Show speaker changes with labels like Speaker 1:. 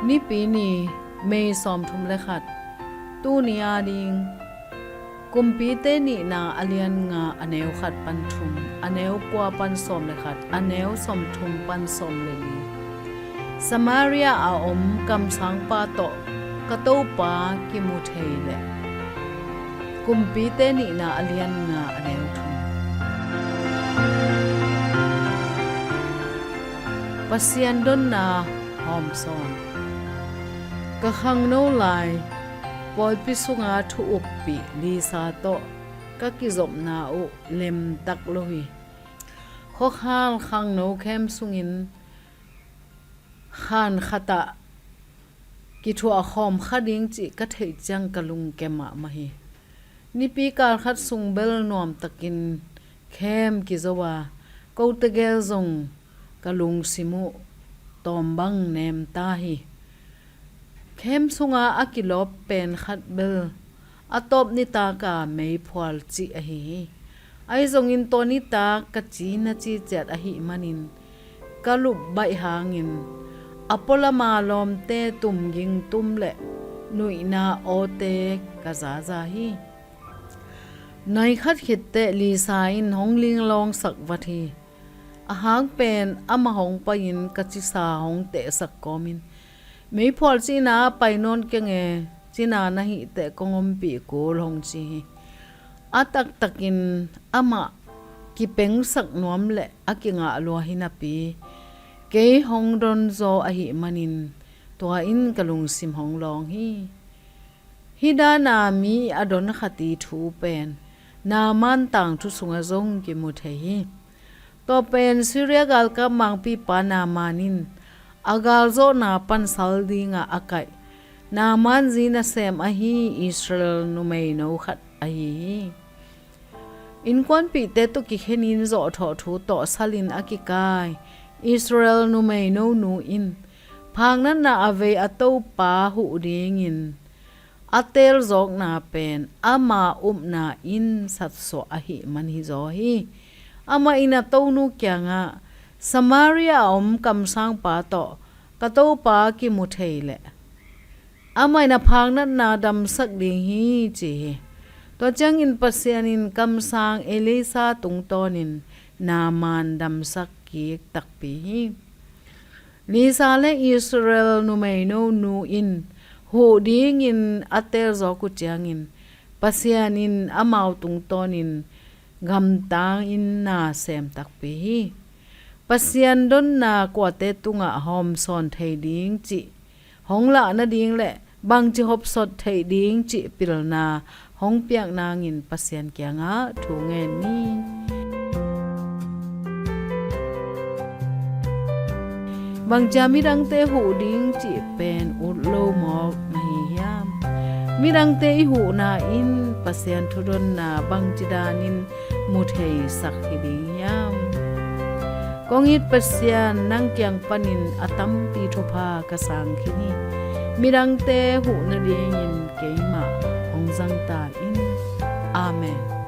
Speaker 1: นี่ปีนี้เมย์ซ้อมทุมเลยขัดตู้นี้อาดิงกุมปีเตนี่นาอเลียนงาอเนวขัดปันทุมอเนวกว่าปันซ้อมเลยขัดอเนวซ้อมทุมปันซ้อมเลยลีสมาเรียอาอมกำสังปาโตกะโตปากิมุเทเลกุมปีเตนี่นาอเลียนงาอเนวทุมปัสยันดนนาหอมซ้อนกะขังโนไลปอยปิสุงาทุอุปปิลีซาโตกะกิจบนาอุเลมตักโลหิขอข้างขังโนแคมสุงินขานขตะกิทัวขอมขดิ้งจิกะเถยจังกะลุงแกมะมาฮีนิปีการขัดสุงเบลนอมตะกินแคมกิจวาเกาตะเกลซงกะลุงสิมุตอมบังเนมตาฮีเข้มสุงาอากิลบเป็นขัดเบลอาตบนิตากาไม่พอลจีอหีไอซงอินตัวนิตากะจีนาจีเจ็ดอหิมันินกะลุบใบหางินอปลมาลอมเตตุมยิงตุมเละนุยนาโอเตกะซาซาฮีในขัดขิดเตลีซาอินหงลิงลองสักวัทีอาหางเป็นอมหงปยินกะจิสาหงเตสักกอมินไม่พอจีน่าไปนอนเกงเอจีน่านะฮิแต่กงอมปีกูลงจีอาตักตักินอามากิเป็งสักนวมเละอากิงะลัวหินาปีเกยหงดอนโซอหิมันินตัวอินกะลุงซิมหงลองฮิดานามีอดอนขตีทูเป็นนามันต่างทุสุงจงกิมุเทฮีตัวเป็นซิเรียกาลกับมังปีปานามานินagal zo na pan sal dinga akai na man zina sem ahi Israel nu mei no khat ahi in kwan pi te to ki khenin zo tho thu to salin akikai Israel nu mei no nu in phang nan na ave ato pa hu ding in atel zok na pen ama na in sat so ahi man hi zo hi ama ina to nu kya nga Samaria kam sang pa to kato pa ki muthei le amai na phang na na dam sak ding hi chi to chang in pasian in kam sang Elisa tung tonin na man dam sak ki tak pi Lisa le Israel nu mai no nu in hu ding in atel zo ku chang in pasian in amau tung tonin gam tang in na sem tak pi pasian don na kwa te tunga hom son thei ding chi hongla na ding le bang chi hop sot thei ding chi pilna hong piak na ngin pasian kya nga thu nge ni bang jami rang te hu ding chi pen ut lo mok mai yam mirang te hu na in pasian thudon na bang chi danin mu thei sak hi ding yam kongit pasian nang kyang panin atam pi thopa kasang khini mirang te hu na dingin keima hongzang ta in amen